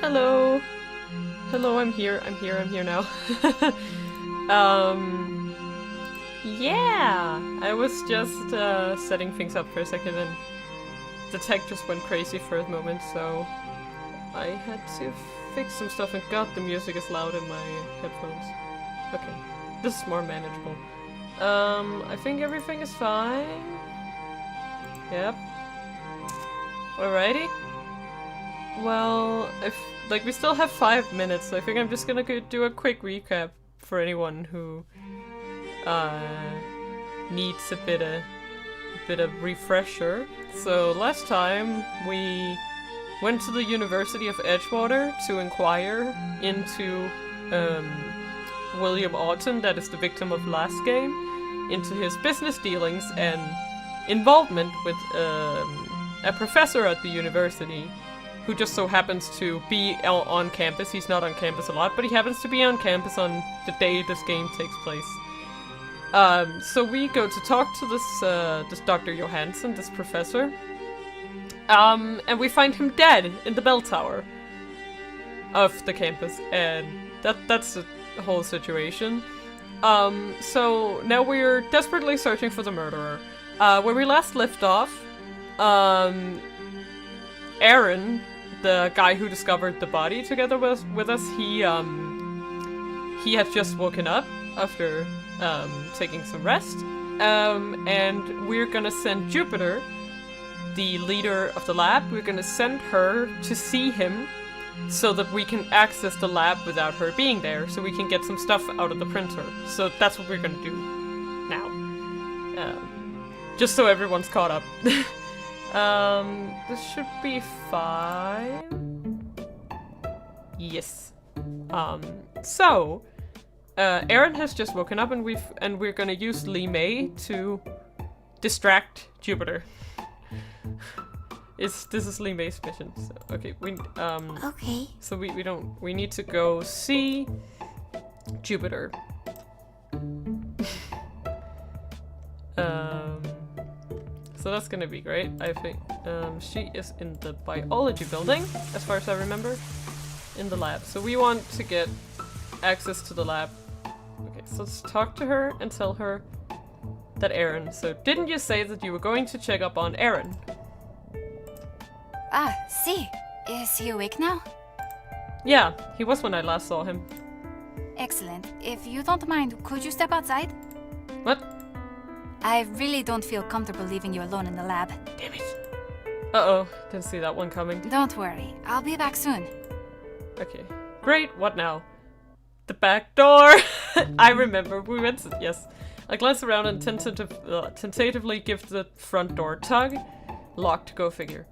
Hello. Hello, I'm here now. Yeah, I was just setting things up for a second and the tech just went crazy for a moment, so I had to fix some stuff and God, the music is loud in my headphones. Okay, this is more manageable. I think everything is fine. Yep. Alrighty. Well, we still have 5 minutes, so I think I'm just gonna do a quick recap for anyone who needs a bit of refresher. So last time we went to the University of Edgewater to inquire into William Autumn, that is the victim of last game, into his business dealings and involvement with a professor at the university who just so happens to be on campus. He's not on campus a lot, but he happens to be on campus on the day this game takes place. So we go to talk to this Dr. Johansson, this professor, and we find him dead in the bell tower of the campus, and that's the whole situation. So now we're desperately searching for the murderer. Where we last left off, Aaron, the guy who discovered the body together with us, he had just woken up after taking some rest, and we're gonna send Jupiter, the leader of the lab, we're gonna send her to see him so that we can access the lab without her being there, so we can get some stuff out of the printer. So that's what we're gonna do now. Just so everyone's caught up. This should be fine. Yes. So Aaron has just woken up, and we're gonna use Lee May to distract Jupiter. This is Lee May's mission. So, okay, Okay. So we need to go see Jupiter. So that's gonna be great, I think. She is in the biology building, as far as I remember, in the lab. So we want to get access to the lab. Okay, so let's talk to her and tell her that Aaron. So didn't you say that you were going to check up on Aaron? Ah, see. Is he awake now? Yeah, he was when I last saw him. Excellent. If you don't mind, could you step outside? What? I really don't feel comfortable leaving you alone in the lab. Damn it. Uh-oh, didn't see that one coming. Don't worry. I'll be back soon. Okay. Great, what now? The back door! I remember, we went to, yes. I glanced around and tentatively give the front door a tug. Locked, go figure.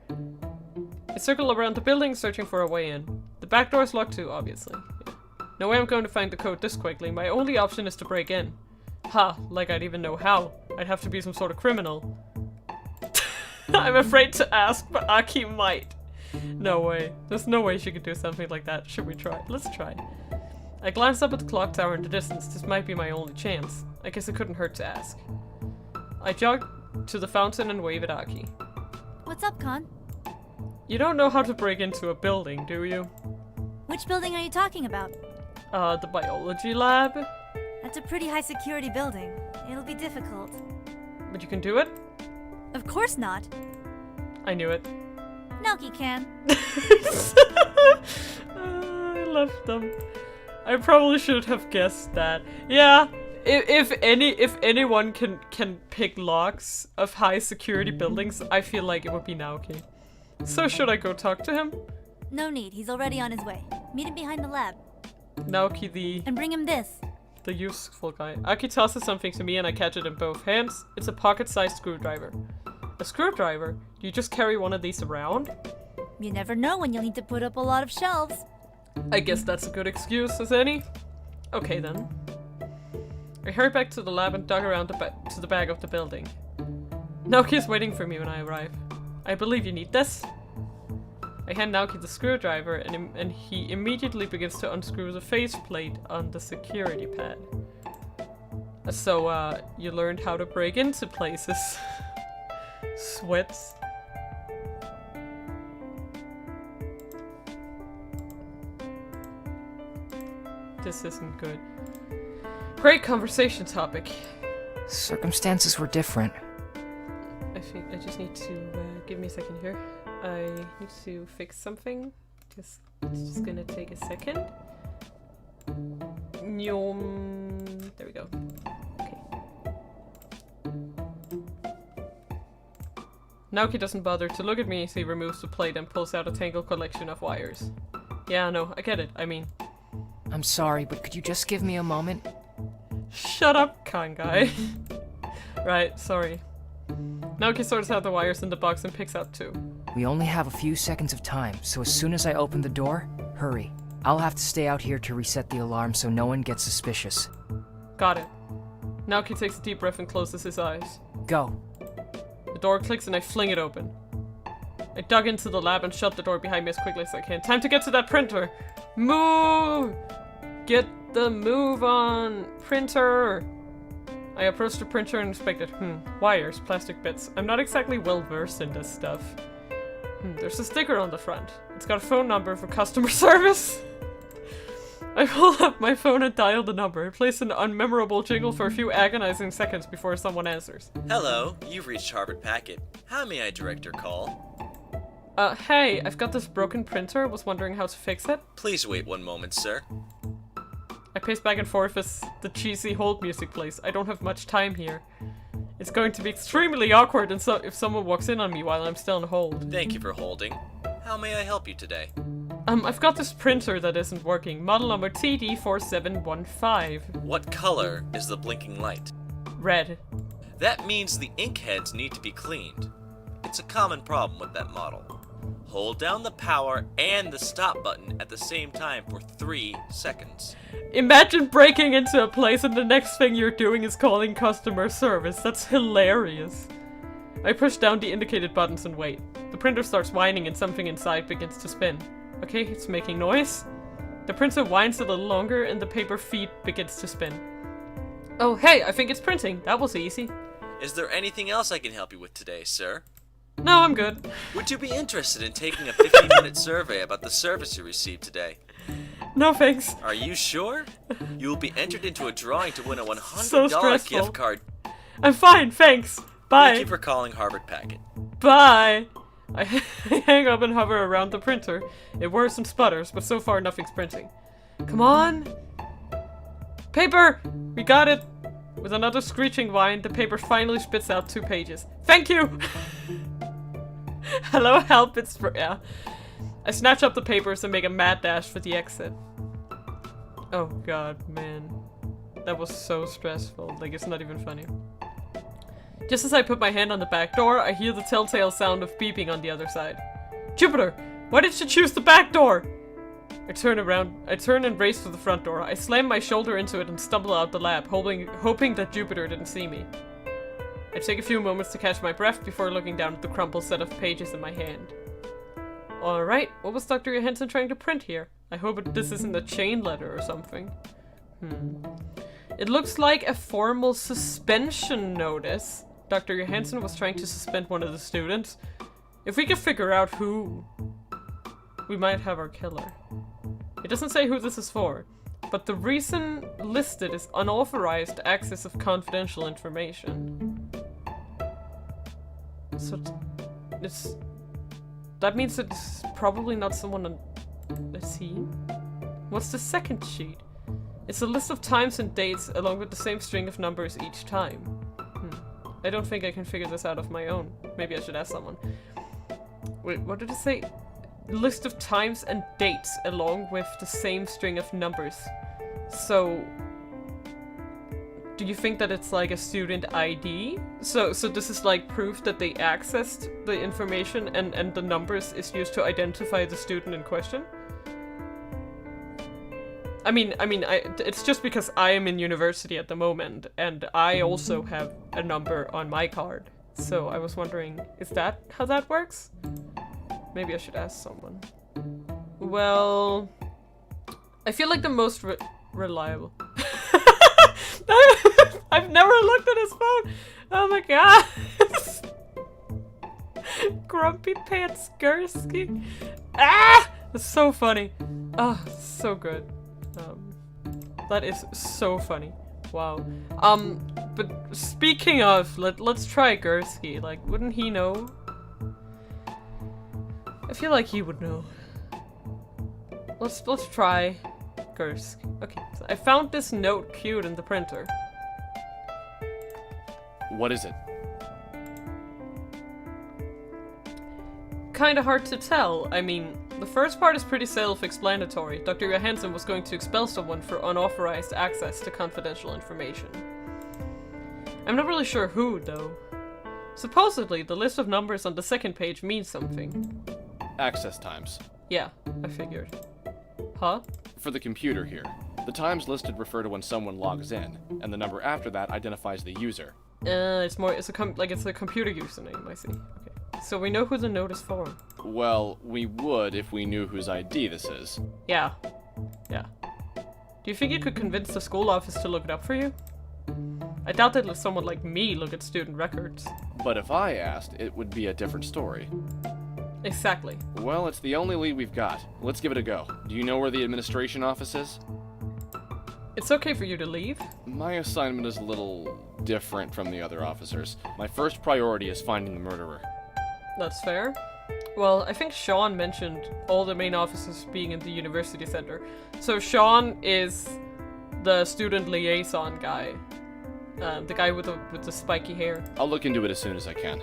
I circle around the building searching for a way in. The back door is locked too, obviously. Yeah. No way I'm going to find the code this quickly. My only option is to break in. Ha, like I'd even know how. I'd have to be some sort of criminal. I'm afraid to ask, but Aki might. No way. There's no way she could do something like that. Should we try? Let's try. I glanced up at the clock tower in the distance. This might be my only chance. I guess it couldn't hurt to ask. I jogged to the fountain and waved at Aki. What's up, Con? You don't know how to break into a building, do you? Which building are you talking about? The biology lab? That's a pretty high security building. It'll be difficult. But you can do it? Of course not. I knew it. Naoki can. I left them. I probably should have guessed that. Yeah, if anyone can pick locks of high security buildings, I feel like it would be Naoki. So should I go talk to him? No need. He's already on his way. Meet him behind the lab. Naoki And bring him this. the useful guy. Aki tosses something to me and I catch it in both hands. It's a pocket-sized screwdriver. A screwdriver? Do you just carry one of these around? You never know when you'll need to put up a lot of shelves. I guess that's a good excuse as any. Okay then. I hurry back to the lab and dug around to the back of the building. Naoki is waiting for me when I arrive. I believe you need this. I hand Naoki the screwdriver and he immediately begins to unscrew the faceplate on the security pad. So, you learned how to break into places. Sweats. This isn't good. Great conversation topic. Circumstances were different. I think I just need to give me a second here. I need to fix something. It's just gonna take a second. Nyom. There we go. Okay. Naoki doesn't bother to look at me as he removes the plate and pulls out a tangled collection of wires. Yeah, no, I get it. I mean... I'm sorry, but could you just give me a moment? Shut up, con guy. Right, sorry. Naoki sorts out the wires in the box and picks out 2. We only have a few seconds of time, so as soon as I open the door, hurry. I'll have to stay out here to reset the alarm so no one gets suspicious. Got it. Naoki takes a deep breath and closes his eyes. Go. The door clicks and I fling it open. I dug into the lab and shut the door behind me as quickly as I can. Time to get to that printer! Move! Get the move on! Printer! I approached the printer and inspected. Wires, plastic bits. I'm not exactly well versed in this stuff. There's a sticker on the front. It's got a phone number for customer service. I pulled up my phone and dialed the number. I placed an unmemorable jingle for a few agonizing seconds before someone answers. Hello, you've reached Harvard Packet. How may I direct your call? Hey, I've got this broken printer. Was wondering how to fix it. Please wait 1 moment, sir. I pace back and forth as the cheesy hold music plays. I don't have much time here. It's going to be extremely awkward if someone walks in on me while I'm still on hold. Thank you for holding. How may I help you today? I've got this printer that isn't working. Model number TD4715. What color is the blinking light? Red. That means the ink heads need to be cleaned. It's a common problem with that model. Hold down the power and the stop button at the same time for 3 seconds. Imagine breaking into a place and the next thing you're doing is calling customer service. That's hilarious. I push down the indicated buttons and wait. The printer starts whining and something inside begins to spin. Okay, it's making noise. The printer whines a little longer and the paper feed begins to spin. Oh, hey, I think it's printing. That was easy. Is there anything else I can help you with today, sir? No, I'm good. Would you be interested in taking a 15-minute survey about the service you received today? No thanks. Are you sure? You will be entered into a drawing to win a $100 So stressful. gift card. I'm fine, thanks. Bye. Thank you for calling Harvard Packet. Bye. I hang up and hover around the printer. It whirs and sputters, but so far nothing's printing. Come on. Paper! We got it. With another screeching whine, the paper finally spits out 2 pages. Thank you! Hello, help, it's yeah. I snatch up the papers and make a mad dash for the exit. Oh god, man. That was so stressful. Like, it's not even funny. Just as I put my hand on the back door, I hear the telltale sound of beeping on the other side. Jupiter! Why did you choose the back door? I turn and race to the front door. I slam my shoulder into it and stumble out the lab, hoping that Jupiter didn't see me. I take a few moments to catch my breath before looking down at the crumpled set of pages in my hand. Alright, what was Dr. Johansson trying to print here? I hope this isn't a chain letter or something. It looks like a formal suspension notice. Dr. Johansson was trying to suspend one of the students. If we could figure out who, we might have our killer. It doesn't say who this is for, but the reason listed is unauthorized access of confidential information. So that means it's probably not someone on the scene. What's the second sheet? It's a list of times and dates along with the same string of numbers each time. I don't think I can figure this out of my own. Maybe I should ask someone. Wait, what did it say? List of times and dates along with the same string of numbers. So, do you think that it's like a student ID? So this is like proof that they accessed the information and the numbers is used to identify the student in question? I mean, it's just because I am in university at the moment, and I also have a number on my card. So I was wondering, is that how that works? Maybe I should ask someone. Well, I feel like the most reliable. I've never looked at his phone. Oh my god. Grumpy Pants Gursky. Ah! That's so funny. Oh, so good. That is so funny. Wow. But speaking of, let's try Gursky. Like, wouldn't he know? I feel like he would know. Let's try Gursky. Okay, so I found this note queued in the printer. What is it? Kinda hard to tell. I mean, the first part is pretty self-explanatory. Dr. Johansson was going to expel someone for unauthorized access to confidential information. I'm not really sure who, though. Supposedly, the list of numbers on the second page means something. Access times. Yeah, I figured. Huh? For the computer here. The times listed refer to when someone logs in, and the number after that identifies the user. It's a computer username, I see. Okay. So we know who the note is for. Well, we would if we knew whose ID this is. Yeah. Yeah. Do you think you could convince the school office to look it up for you? I doubt they'd let someone like me look at student records. But if I asked, it would be a different story. Exactly. Well, it's the only lead we've got. Let's give it a go. Do you know where the administration office is? It's okay for you to leave? My assignment is a little different from the other officers. My first priority is finding the murderer. That's fair. Well, I think Sean mentioned all the main officers being in the university center. So Sean is the student liaison guy. The guy with the spiky hair. I'll look into it as soon as I can.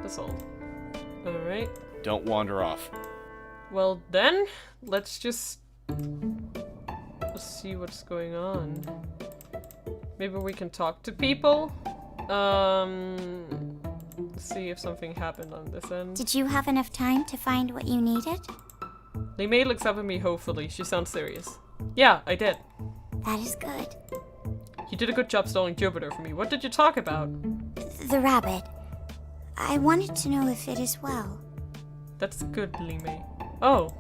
That's all. Alright. Don't wander off. Well then, let's see what's going on. Maybe we can talk to people? See if something happened on this end. Did you have enough time to find what you needed? Li Mei looks up at me hopefully. She sounds serious. Yeah, I did. That is good. You did a good job stalling Jupiter for me. What did you talk about? The rabbit. I wanted to know if it is well. That's good, Li Mei. Oh,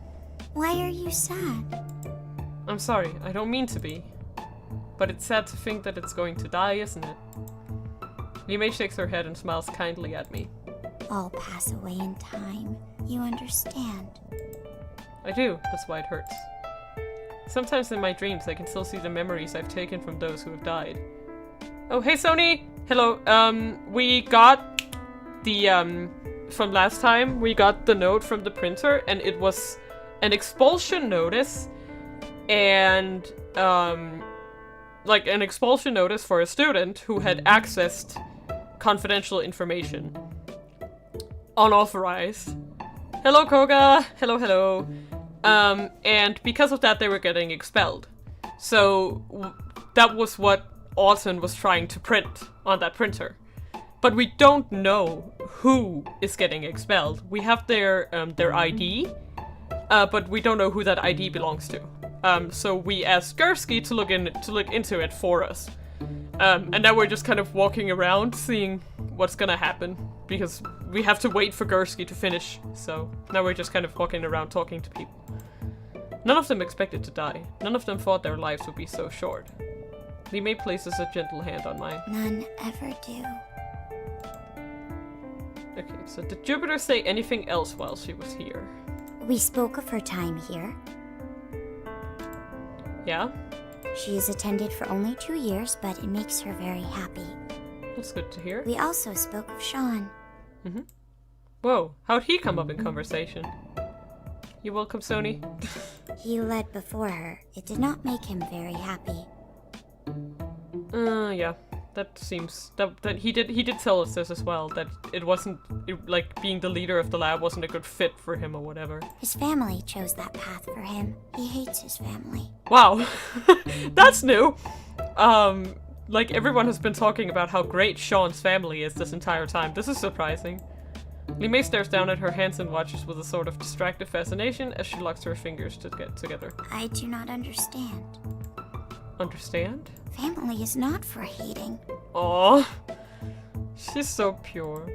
Why are you sad? I'm sorry. I don't mean to be. But it's sad to think that it's going to die, isn't it? Li Mei shakes her head and smiles kindly at me. All pass away in time. You understand. I do. That's why it hurts. Sometimes in my dreams I can still see the memories I've taken from those who have died. Oh, hey Sony! Hello. We got the, from last time, we got the note from the printer, and it was an expulsion notice, and, like an expulsion notice for a student who had accessed confidential information. Unauthorized. Hello, Koga! Hello, hello. And because of that, they were getting expelled. So, that was what Autumn was trying to print on that printer. But we don't know who is getting expelled. We have their ID, but we don't know who that ID belongs to. So we asked Gursky to look into it for us. And now we're just kind of walking around, seeing what's gonna happen, because we have to wait for Gursky to finish. So now we're just kind of walking around talking to people. None of them expected to die. None of them thought their lives would be so short. Li Mei places a gentle hand on mine. None ever do. Okay, so did Jupiter say anything else while she was here? We spoke of her time here. Yeah? She has attended for only 2 years, but it makes her very happy. That's good to hear. We also spoke of Sean. Mm-hmm. Whoa, how'd he come up in conversation? You welcome, Sony? He led before her. It did not make him very happy. Yeah. That seems that he did tell us this as well, that it wasn't like being the leader of the lab wasn't a good fit for him or whatever. His family chose that path for him. He hates his family. Wow. That's new. Like everyone has been talking about how great Sean's family is this entire time. This is surprising. Li Mei stares down at her hands and watches with a sort of distracted fascination as she locks her fingers to get together. I do not understand. Understand? Family is not for hating. Aww. She's so pure.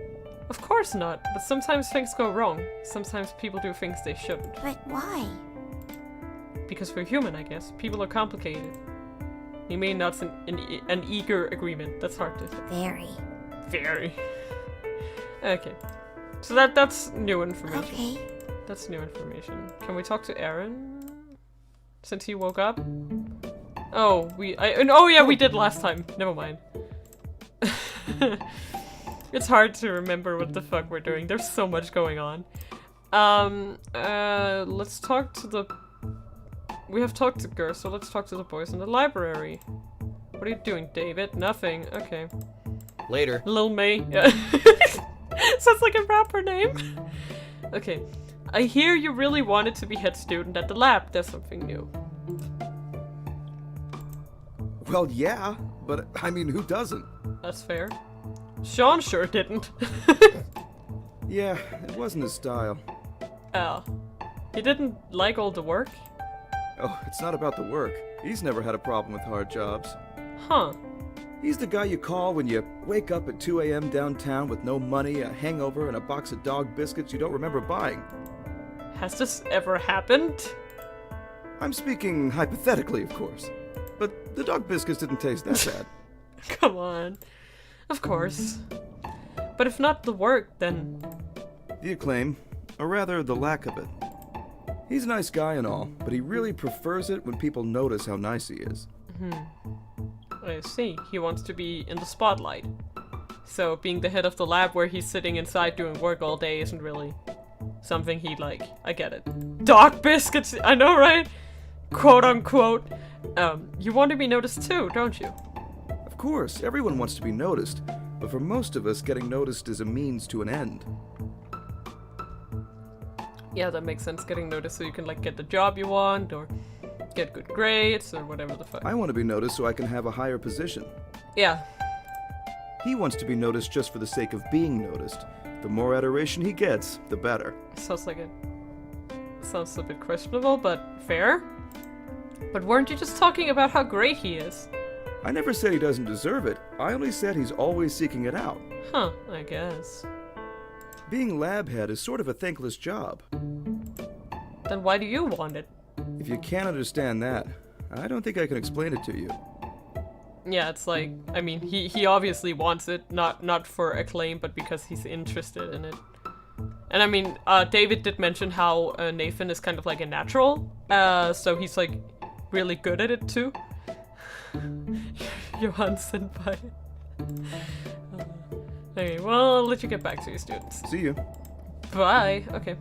Of course not, but sometimes things go wrong. Sometimes people do things they shouldn't. But why? Because we're human, I guess. People are complicated. Li Mei nods an eager agreement. That's hard to say. Very. Very. Okay. So that's new information. Okay. That's new information. Can we talk to Aaron? since he woke up? Oh, oh yeah, we did last time. Never mind. It's hard to remember what the fuck we're doing. There's so much going on. Let's talk to the... We have talked to girls, so let's talk to the boys in the library. What are you doing, David? Nothing. Okay. Later. Lil May. Yeah. Sounds like a rapper name. Okay. I hear you really wanted to be head student at the lab. That's something new. Well, yeah, but I mean, who doesn't? That's fair. Sean sure didn't. Yeah, it wasn't his style. Oh. He didn't like all the work? Oh, it's not about the work. He's never had a problem with hard jobs. Huh. He's the guy you call when you wake up at 2 a.m. downtown with no money, a hangover, and a box of dog biscuits you don't remember buying. Has this ever happened? I'm speaking hypothetically, of course. But the dog biscuits didn't taste that bad. Come on. Of course. But if not the work, then... The acclaim, or rather the lack of it. He's a nice guy and all, but he really prefers it when people notice how nice he is. I see. He wants to be in the spotlight. So being the head of the lab where he's sitting inside doing work all day isn't really something he'd like. I get it. Dog biscuits! I know, right? Quote unquote. You want to be noticed too, don't you? Of course, everyone wants to be noticed, but for most of us, getting noticed is a means to an end. Yeah, that makes sense. Getting noticed so you can like get the job you want or get good grades or whatever the fuck. I want to be noticed so I can have a higher position. Yeah. He wants to be noticed just for the sake of being noticed. The more adoration he gets, the better. Sounds a bit questionable, but fair. But weren't you just talking about how great he is? I never said he doesn't deserve it. I only said he's always seeking it out. Huh, I guess. Being lab head is sort of a thankless job. Then why do you want it? If you can't understand that, I don't think I can explain it to you. Yeah, it's like, I mean, he obviously wants it, not for acclaim, but because he's interested in it. And I mean, David did mention how Nathan is kind of like a natural, so he's like really good at it too. Johan Senpai. Okay, well, I'll let you get back to your students. See you. Bye. Okay.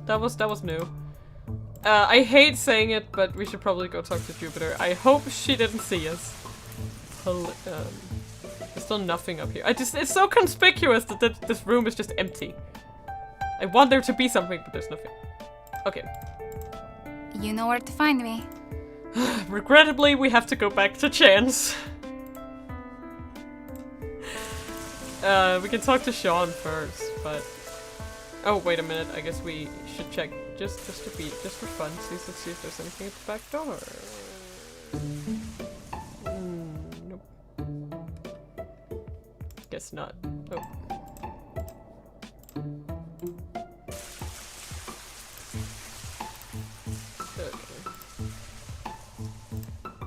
That was new. I hate saying it, but we should probably go talk to Jupiter. I hope she didn't see us. There's still nothing up here. It's so conspicuous that this room is just empty. I want there to be something, but there's nothing. Okay. You know where to find me. Regrettably, we have to go back to Chance. We can talk to Sean first, but... Oh, wait a minute. I guess we should check just for fun. Let's see if there's anything at the back door. Nope. Guess not. Oh.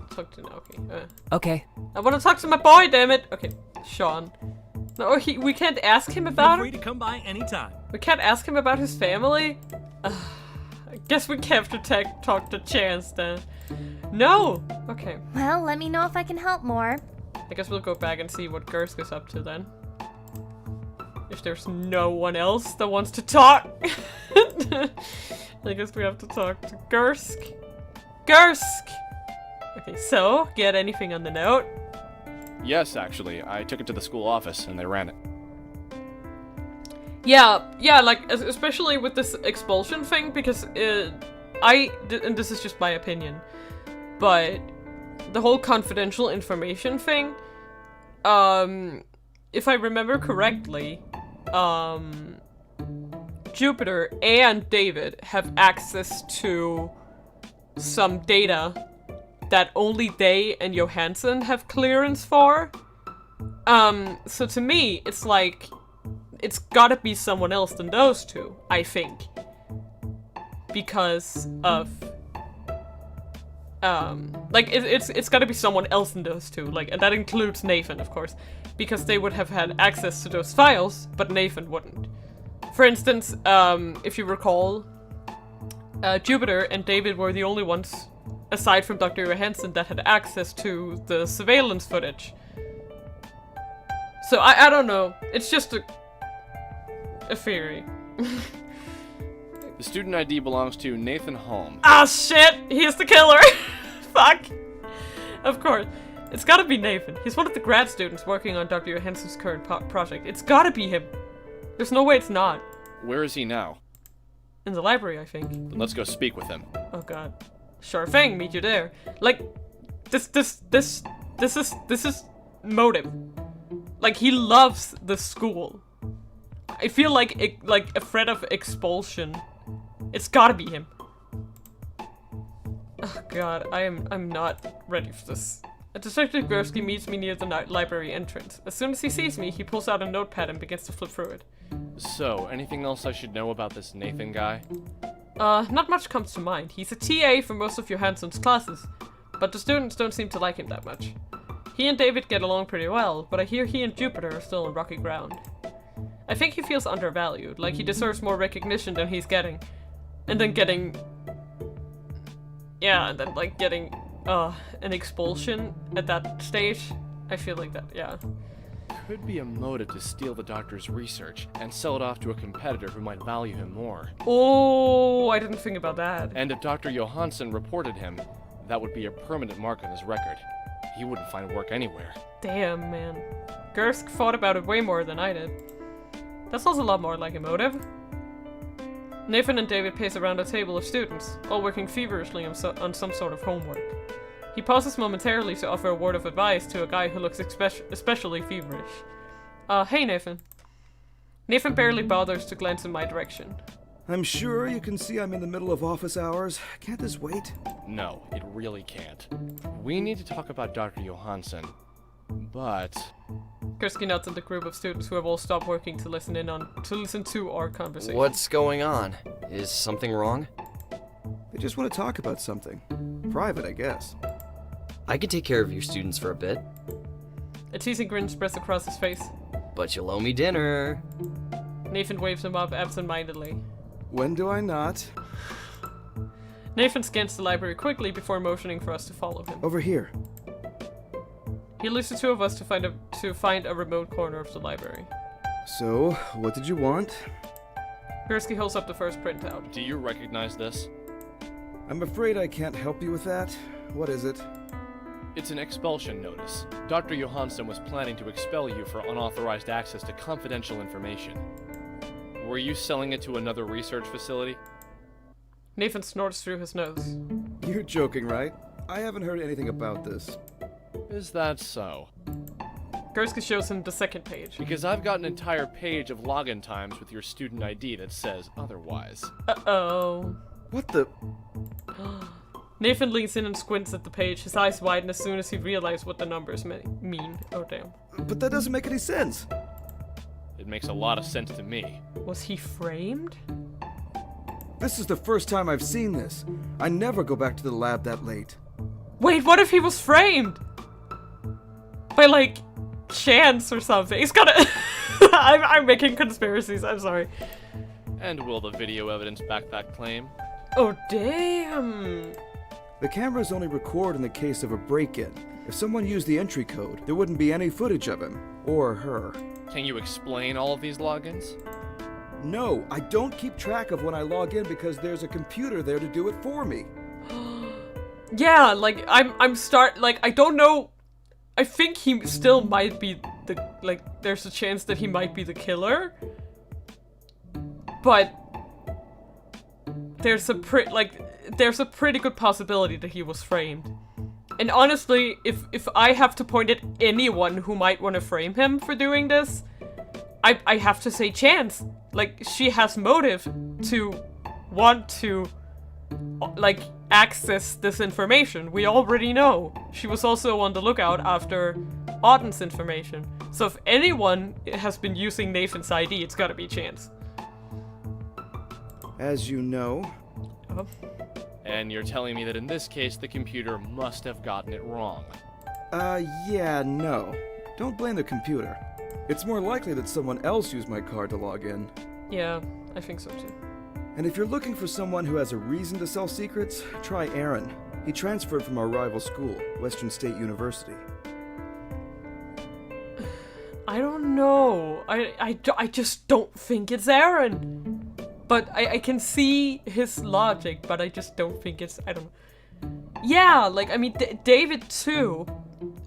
Talk to Naoki. Okay. I want to talk to my boy, damn it! Okay, Sean. No, we can't ask him about Feel free to come by anytime. We can't ask him about his family? I guess we have to talk to Chance then. No! Okay. Well, let me know if I can help more. I guess we'll go back and see what Gersk is up to then. If there's no one else that wants to talk. I guess we have to talk to Gersk. Gersk! Okay, so, get anything on the note? Yes, actually. I took it to the school office and they ran it. Yeah, like, especially with this expulsion thing, because and this is just my opinion, but the whole confidential information thing, if I remember correctly, Jupiter and David have access to some data that only they and Johansson have clearance for. So to me, it's like, it's gotta be someone else than those two, I think. Because of, like, it's gotta be someone else than those two, like, and that includes Nathan, of course, because they would have had access to those files, but Nathan wouldn't. For instance, if you recall, Jupiter and David were the only ones aside from Dr. Johansson, that had access to the surveillance footage. So I don't know. It's just a theory. The student ID belongs to Nathan Holm. Ah, shit! He's the killer! Fuck! Of course. It's gotta be Nathan. He's one of the grad students working on Dr. Johansson's current project. It's gotta be him. There's no way it's not. Where is he now? In the library, I think. Then let's go speak with him. Oh god. Sure thing, meet you there. Like, this is motive. Like, he loves the school. I feel like a threat of expulsion. It's gotta be him. Oh god, I'm not ready for this. Detective Gursky meets me near the library entrance. As soon as he sees me, he pulls out a notepad and begins to flip through it. So, anything else I should know about this Nathan guy? Not much comes to mind. He's a TA for most of Johansson's classes, but the students don't seem to like him that much. He and David get along pretty well, but I hear he and Jupiter are still on rocky ground. I think he feels undervalued, like he deserves more recognition than he's getting. And then getting... Yeah, and then like getting, an expulsion at that stage. I feel like that, yeah. Could be a motive to steal the doctor's research and sell it off to a competitor who might value him more. Oh, I didn't think about that. And if Dr. Johansson reported him, that would be a permanent mark on his record. He wouldn't find work anywhere. Damn, man. Gursk thought about it way more than I did. That sounds a lot more like a motive. Nathan and David pace around a table of students, all working feverishly on some sort of homework. He pauses momentarily to offer a word of advice to a guy who looks especially feverish. Hey Nathan. Nathan barely bothers to glance in my direction. I'm sure you can see I'm in the middle of office hours. Can't this wait? No, it really can't. We need to talk about Dr. Johansson, but... Gursky nods at the group of students who have all stopped working to listen to our conversation. What's going on? Is something wrong? They just want to talk about something. Private, I guess. I could take care of your students for a bit, A teasing grin spreads across his face. but you'll owe me dinner. Nathan waves him up absent-mindedly. When do I not? Nathan scans the library quickly before motioning for us to follow him. Over here. He leaves the two of us to find a remote corner of the library. So, what did you want? Gursky holds up the first printout. Do you recognize this? I'm afraid I can't help you with that. What is it? It's an expulsion notice. Dr. Johansson was planning to expel you for unauthorized access to confidential information. Were you selling it to another research facility? Nathan snorts through his nose. You're joking, right? I haven't heard anything about this. Is that so? Gursky shows him the second page. Because I've got an entire page of login times with your student ID that says otherwise. Uh-oh. What the? Nathan leans in and squints at the page. His eyes widen as soon as he realizes what the numbers mean. Oh, damn. But that doesn't make any sense. It makes a lot of sense to me. Was he framed? This is the first time I've seen this. I never go back to the lab that late. Wait, what if he was framed? By, like, chance or something. He's gotta... I'm making conspiracies, I'm sorry. And will the video evidence back that claim? Oh, damn. The cameras only record in the case of a break-in. If someone used the entry code, there wouldn't be any footage of him. Or her. Can you explain all of these logins? No, I don't keep track of when I log in because there's a computer there to do it for me. Yeah, like, I don't know. I think he still might be there's a chance that he might be the killer. But there's a pretty good possibility that he was framed. And honestly, if I have to point at anyone who might want to frame him for doing this, I have to say Chance. Like, she has motive to want to, like, access this information. We already know. She was also on the lookout after Auden's information. So if anyone has been using Nathan's ID, it's gotta be Chance. As you know. Oh. And you're telling me that in this case, the computer must have gotten it wrong. Yeah, no. Don't blame the computer. It's more likely that someone else used my card to log in. Yeah, I think so too. And if you're looking for someone who has a reason to sell secrets, try Aaron. He transferred from our rival school, Western State University. I don't know. I just don't think it's Aaron. But I can see his logic, but I just don't think it's... I don't know. Yeah, like, I mean, David too.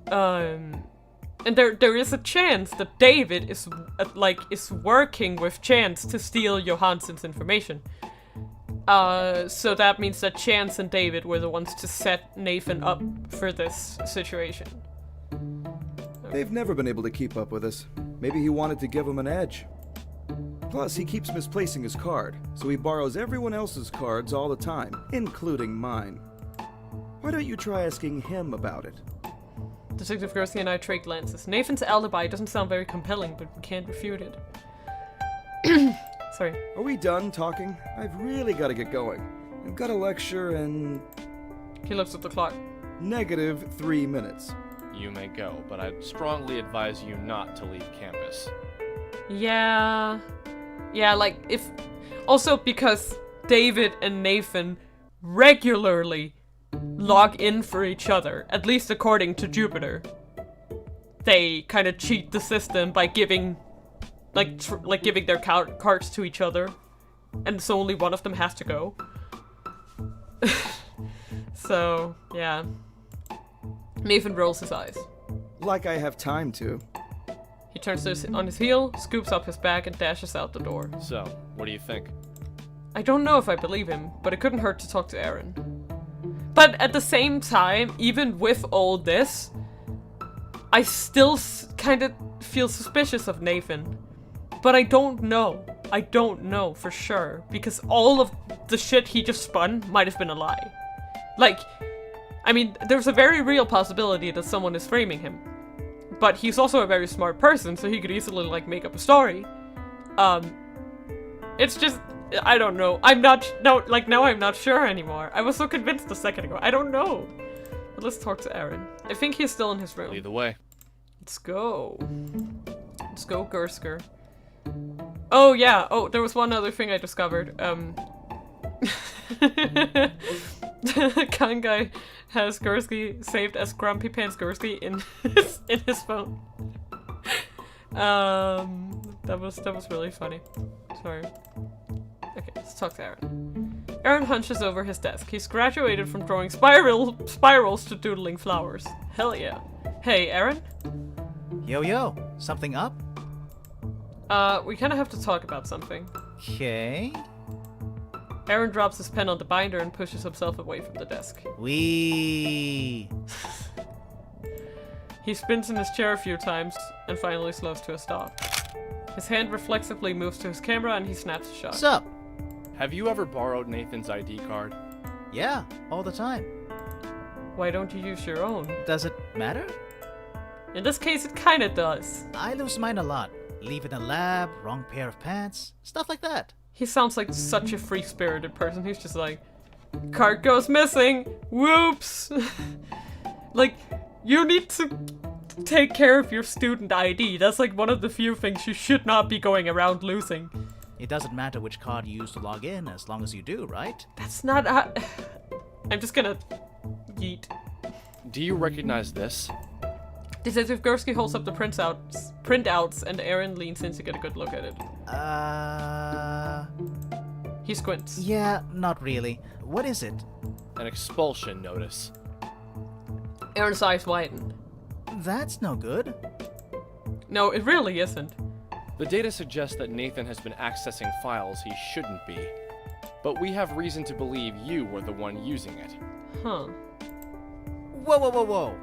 And there is a chance that David is working with Chance to steal Johansson's information. So that means that Chance and David were the ones to set Nathan up for this situation. They've never been able to keep up with us. Maybe he wanted to give him an edge. Plus, he keeps misplacing his card, so he borrows everyone else's cards all the time, including mine. Why don't you try asking him about it? Detective Gursky and I trade glances. Nathan's alibi doesn't sound very compelling, but we can't refute it. Sorry. Are we done talking? I've really got to get going. I've got a lecture in... He looks at the clock. -3 minutes. You may go, but I'd strongly advise you not to leave campus. Yeah. Yeah, like, if... Also because David and Nathan regularly log in for each other, at least according to Jupiter. They kind of cheat the system by giving... Like giving their cards to each other. And so only one of them has to go. So, yeah. Nathan rolls his eyes. Like I have time to. He turns on his heel, scoops up his bag, and dashes out the door. So, what do you think? I don't know if I believe him, but it couldn't hurt to talk to Aaron. But at the same time, even with all this, I still kind of feel suspicious of Nathan. But I don't know. I don't know for sure, because all of the shit he just spun might have been a lie. Like, I mean, there's a very real possibility that someone is framing him. But he's also a very smart person, so he could easily, like, make up a story. It's just, I don't know. Now I'm not sure anymore. I was so convinced a second ago. I don't know. But let's talk to Aaron. I think he's still in his room. Lead the way. Let's go. Let's go, Gursker. Oh, yeah. Oh, there was one other thing I discovered. Kangai has Gursky saved as Grumpy Pants Gursky in his phone. That was really funny. Sorry. Okay, let's talk to Aaron. Aaron hunches over his desk. He's graduated from drawing spirals to doodling flowers. Hell yeah. Hey, Aaron? Yo, something up? We kinda have to talk about something. Okay. Aaron drops his pen on the binder and pushes himself away from the desk. Wee. He spins in his chair a few times and finally slows to a stop. His hand reflexively moves to his camera and he snaps a shot. Sup? Have you ever borrowed Nathan's ID card? Yeah, all the time. Why don't you use your own? Does it matter? In this case, it kinda does. I lose mine a lot. Leave in a lab, wrong pair of pants, stuff like that. He sounds like such a free-spirited person. He's just like, card goes missing, whoops. Like, you need to take care of your student ID. That's like one of the few things you should not be going around losing. It doesn't matter which card you use to log in, as long as you do, right? That's not I'm just gonna yeet. Do you recognize this? Detective Gursky holds up the printouts, and Aaron leans in to get a good look at it. He squints. Yeah, not really. What is it? An expulsion notice. Aaron's eyes widen. That's no good. No, it really isn't. The data suggests that Nathan has been accessing files he shouldn't be. But we have reason to believe you were the one using it. Huh. Whoa.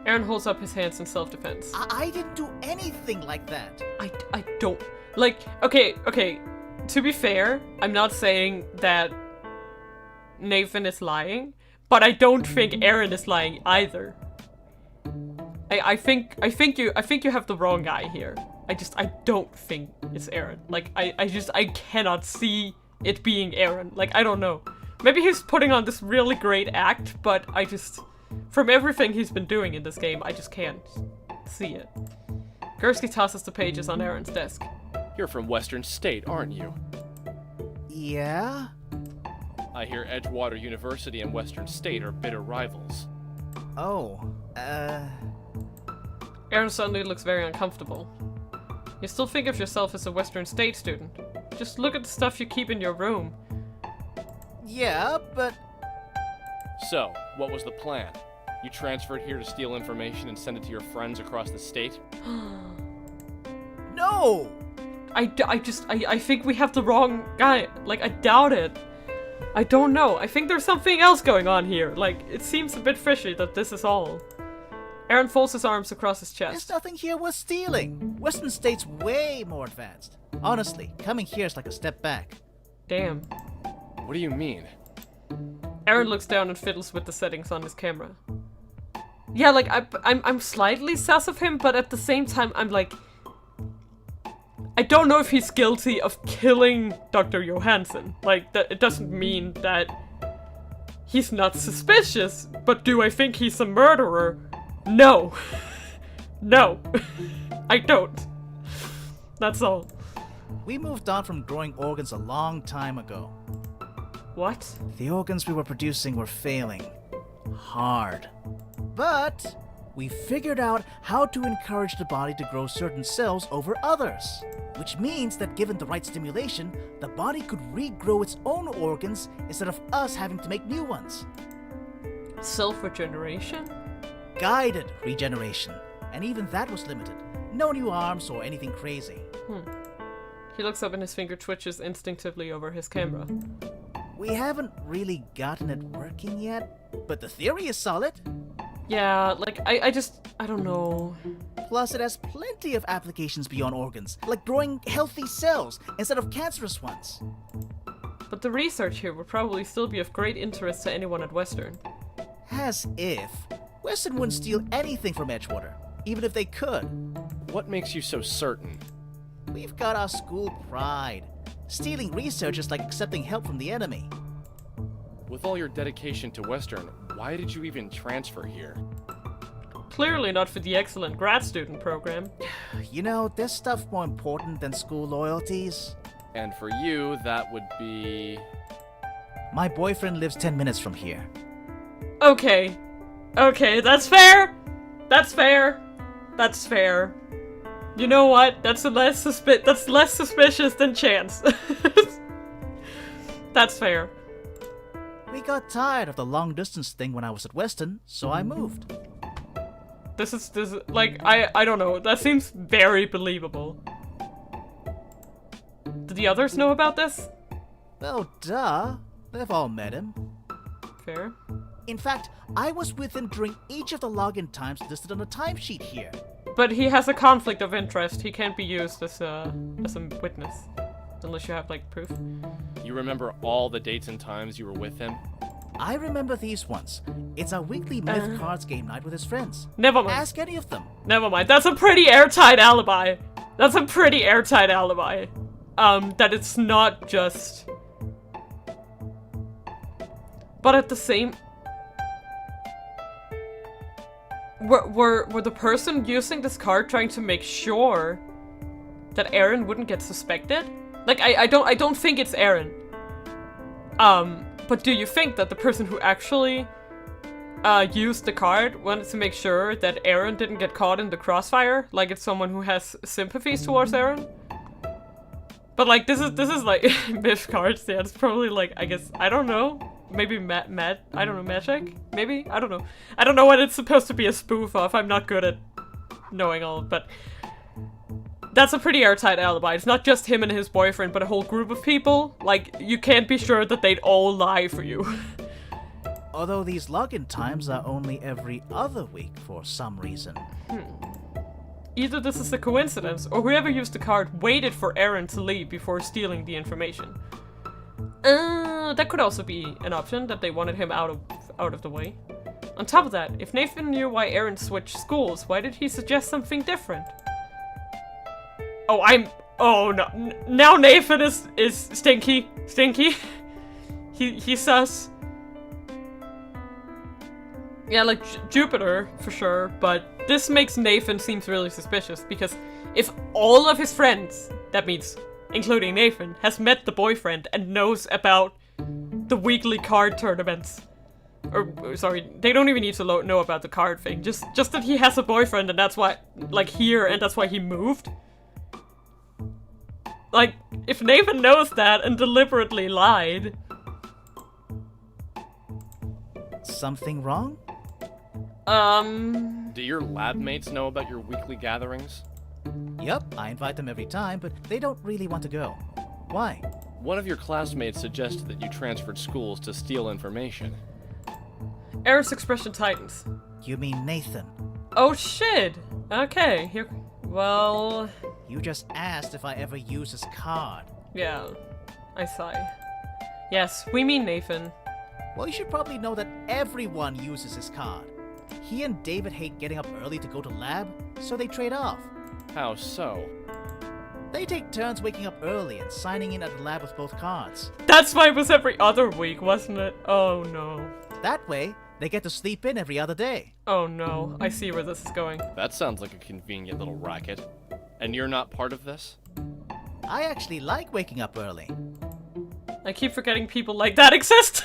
Aaron holds up his hands in self-defense. I didn't do anything like that. I don't... Like, okay. To be fair, I'm not saying that Nathan is lying, but I don't think Aaron is lying either. I think you have the wrong guy here. I don't think it's Aaron. Like, I cannot see it being Aaron. Like, I don't know. Maybe he's putting on this really great act, but from everything he's been doing in this game, I just can't see it. Gursky tosses the pages on Aaron's desk. You're from Western State, aren't you? Yeah? I hear Edgewater University and Western State are bitter rivals. Oh, Aaron suddenly looks very uncomfortable. You still think of yourself as a Western State student. Just look at the stuff you keep in your room. yeah, but So, what was the plan? You transferred here to steal information and send it to your friends across the state? no! I think we have the wrong guy. Like, I doubt it. I don't know. I think there's something else going on here. Like, it seems a bit fishy that this is all. Aaron folds his arms across his There's chest. nothing here worth stealing. Western State's way more advanced. Honestly, coming here is like a step back. Damn. What do you mean? Aaron looks down and fiddles with the settings on his camera. Yeah, like, I'm slightly sus of him, but at the same time, I'm like... I don't know if he's guilty of killing Dr. Johansson. Like, that it doesn't mean that he's not suspicious, but do I think he's a murderer? No. No. I don't. That's all. We moved on from growing organs a long time ago. What? The organs we were producing were failing. Hard. But we figured out how to encourage the body to grow certain cells over others. Which means that given the right stimulation, the body could regrow its own organs instead of us having to make new ones. Self-regeneration? Guided regeneration. And even that was limited. No new arms or anything crazy. He looks up and his finger twitches instinctively over his camera. We haven't really gotten it working yet, but the theory is solid. Yeah, like, I don't know. Plus, it has plenty of applications beyond organs, like growing healthy cells instead of cancerous ones. But the research here would probably still be of great interest to anyone at Western. As if. Western wouldn't steal anything from Edgewater, even if they could. What makes you so certain? We've got our school pride. Stealing research is like accepting help from the enemy. With all your dedication to Western, why did you even transfer here? Clearly not for the excellent grad student program. You know, there's stuff more important than school loyalties. And for you, that would be... My boyfriend lives 10 minutes from here. Okay. Okay, that's fair! That's fair. That's fair. You know what? That's less suspicious than Chance. That's fair. We got tired of the long distance thing when I was at Western, so I moved. This is like, I don't know. That seems very believable. Did the others know about this? Well, duh. They've all met him. Fair. In fact, I was with him during each of the login times listed on the timesheet here. But he has a conflict of interest. He can't be used as a witness. Unless you have, like, proof. You remember all the dates and times you were with him? I remember these ones. It's our weekly myth cards game night with his friends. Never mind. Ask any of them. Never mind. That's a pretty airtight alibi. That's a pretty airtight alibi. That it's not just... But at the same... Were the person using this card trying to make sure that Aaron wouldn't get suspected? Like, I don't think it's Aaron. But do you think that the person who actually used the card wanted to make sure that Aaron didn't get caught in the crossfire? Like, it's someone who has sympathies towards Aaron? But like, this is like myth cards. Yeah, it's probably like, I guess, I don't know. Maybe I don't know, magic? Maybe? I don't know. I don't know what it's supposed to be a spoof of. I'm not good at knowing all, but that's a pretty airtight alibi. It's not just him and his boyfriend, but a whole group of people. Like, you can't be sure that they'd all lie for you. Although these login times are only every other week for some reason. Either this is a coincidence, or whoever used the card waited for Aaron to leave before stealing the information. That could also be an option, that they wanted him out of the way. On top of that, if Nathan knew why Aaron switched schools, why did he suggest something different? Oh no, now Nathan is stinky. He's sus. Yeah, like Jupiter, for sure, but this makes Nathan seems really suspicious, because if all of his friends, that means including Nathan, has met the boyfriend and knows about the weekly card tournaments. Or, sorry, they don't even need to know about the card thing. Just that he has a boyfriend and that's why, like, here, and that's why he moved. Like, if Nathan knows that and deliberately lied... Something wrong? Do your lab mates know about your weekly gatherings? Yup, I invite them every time, but they don't really want to go. Why? One of your classmates suggested that you transferred schools to steal information. Eric's expression tightens. You mean Nathan? Oh shit! Okay, here... Well... You just asked if I ever use his card. Yeah, I sigh. Yes, we mean Nathan. Well, you should probably know that everyone uses his card. He and David hate getting up early to go to lab, so they trade off. How so? They take turns waking up early and signing in at the lab with both cards. That's why it was every other week, wasn't it? Oh no. That way, they get to sleep in every other day. Oh no, I see where this is going. That sounds like a convenient little racket. And you're not part of this? I actually like waking up early. I keep forgetting people like that exist.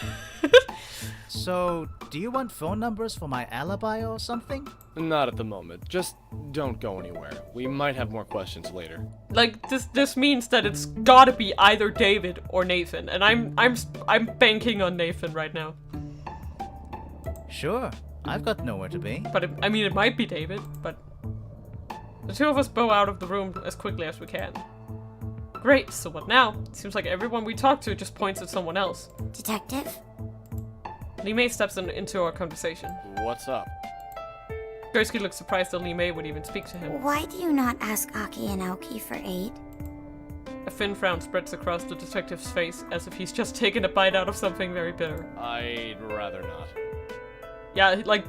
So, do you want phone numbers for my alibi or something? Not at the moment. Just don't go anywhere. We might have more questions later. Like, this means that it's gotta be either David or Nathan, and I'm banking on Nathan right now. Sure, I've got nowhere to be. But I mean, it might be David, but... The two of us bow out of the room as quickly as we can. Great, so what now? Seems like everyone we talk to just points at someone else. Detective? Li Mei steps into our conversation. What's up? Gursky looks surprised that Li Mei would even speak to him. Why do you not ask Aki and Aoki for aid? A thin frown spreads across the detective's face as if he's just taken a bite out of something very bitter. I'd rather not. Yeah, like,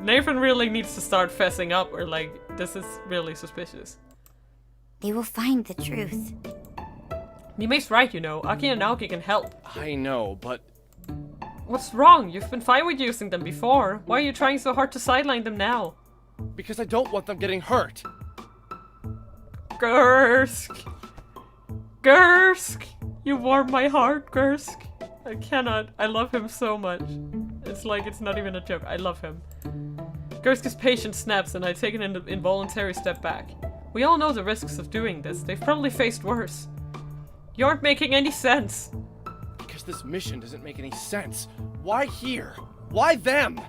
Nathan really needs to start fessing up, or like, this is really suspicious. They will find the truth. Li Mei's right, you know. Aki and Naoki can help. I know, but... What's wrong? You've been fine with using them before. Why are you trying so hard to sideline them now? Because I don't want them getting hurt. Gursk! Gursk! You warm my heart, Gursk. I cannot. I love him so much. It's like it's not even a joke. I love him. Gursk's patience snaps and I take an involuntary step back. We all know the risks of doing this. They've probably faced worse. You aren't making any sense. Because this mission doesn't make any sense. Why here? Why them?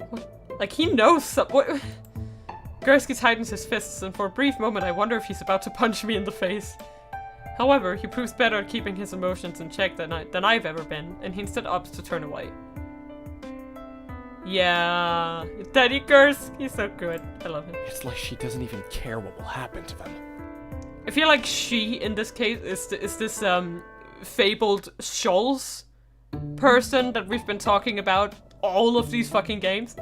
What? Like he knows what? Gursky tightens his fists and for a brief moment I wonder if he's about to punch me in the face. However, he proves better at keeping his emotions in check than I've ever been, and he instead opts to turn away. Yeah, Daddy Gursk, he's so good. I love him. It's like she doesn't even care what will happen to them. I feel like she, in this case, is this fabled Scholz person that we've been talking about all of these fucking games.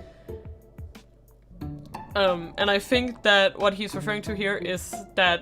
And I think that what he's referring to here is that